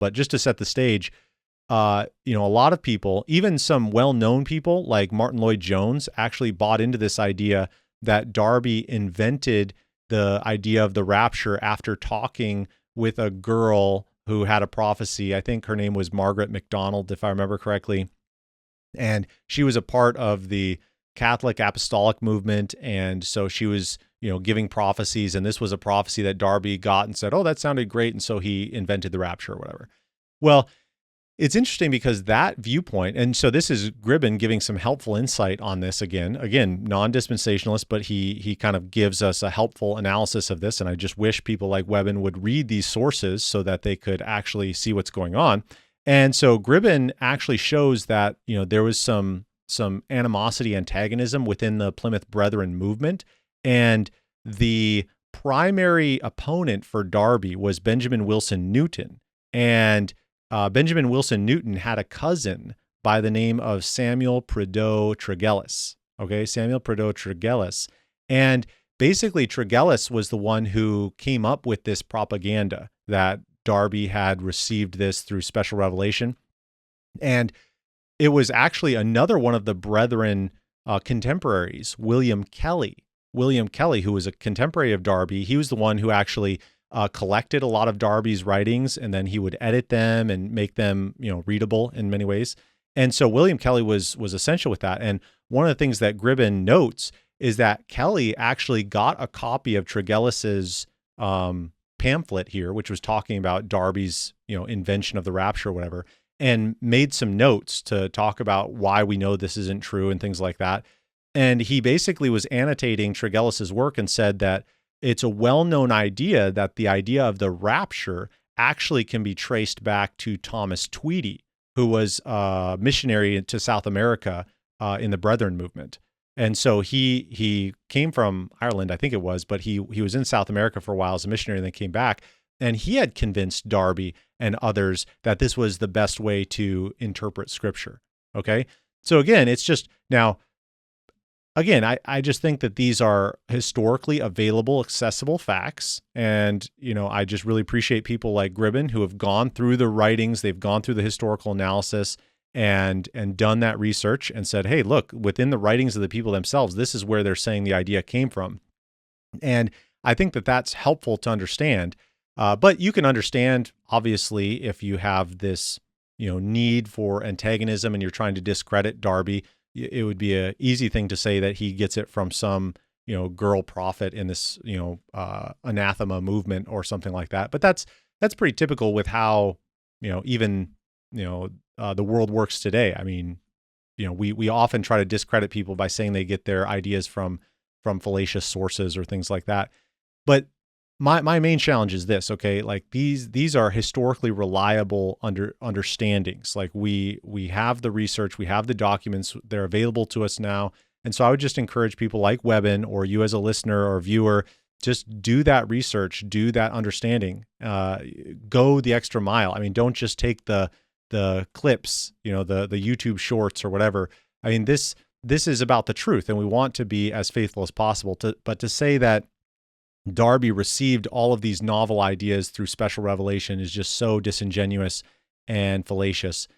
But just to set the stage, a lot of people, even some well-known people like Martin Lloyd-Jones, actually bought into this idea that Darby invented the idea of the rapture after talking with a girl who had a prophecy. I think her name was Margaret MacDonald, if I remember correctly. And she was a part of the Catholic apostolic movement. And so she was, giving prophecies. And this was a prophecy that Darby got and said, oh, that sounded great. And so he invented the rapture or whatever. Well, it's interesting because that viewpoint, and so this is Gribben giving some helpful insight on this again, non-dispensationalist, but he kind of gives us a helpful analysis of this. And I just wish people like Webben would read these sources so that they could actually see what's going on. And so Gribben actually shows that, there was some animosity, antagonism within the Plymouth Brethren movement. And the primary opponent for Darby was Benjamin Wilson Newton. And Benjamin Wilson Newton had a cousin by the name of Samuel Prideaux Tregelles. Okay, Samuel Prideaux Tregelles. And basically, Tregelles was the one who came up with this propaganda that Darby had received this through special revelation. And it was actually another one of the Brethren contemporaries, William Kelly, who was a contemporary of Darby. He was the one who actually collected a lot of Darby's writings, and then he would edit them and make them, readable in many ways. And so William Kelly was essential with that. And one of the things that Gribben notes is that Kelly actually got a copy of Tregelles's pamphlet here, which was talking about Darby's, invention of the rapture or whatever, and made some notes to talk about why we know this isn't true and things like that. And he basically was annotating Tregelles's work and said that it's a well-known idea that the idea of the rapture actually can be traced back to Thomas Tweedy, who was a missionary to South America in the Brethren movement. And so he came from Ireland, I think it was, but he was in South America for a while as a missionary and then came back. And he had convinced Darby and others that this was the best way to interpret Scripture. Okay? So again, it's just now... Again, I just think that these are historically available, accessible facts. And, I just really appreciate people like Gribben who have gone through the writings, they've gone through the historical analysis and done that research and said, hey, look, within the writings of the people themselves, this is where they're saying the idea came from. And I think that that's helpful to understand. But you can understand, obviously, if you have this, need for antagonism and you're trying to discredit Darby, it would be an easy thing to say that he gets it from some, girl prophet in this, anathema movement or something like that. But that's pretty typical with how, even, the world works today. I mean, we often try to discredit people by saying they get their ideas from fallacious sources or things like that. But my main challenge is this, okay? Like these are historically reliable understandings. Like we have the research, we have the documents, they're available to us now. And so I would just encourage people like Webben or you as a listener or viewer, just do that research, do that understanding, go the extra mile. I mean, don't just take the clips, the YouTube shorts or whatever. I mean, this is about the truth, and we want to be as faithful as possible. But to say that Darby received all of these novel ideas through special revelation is just so disingenuous and fallacious.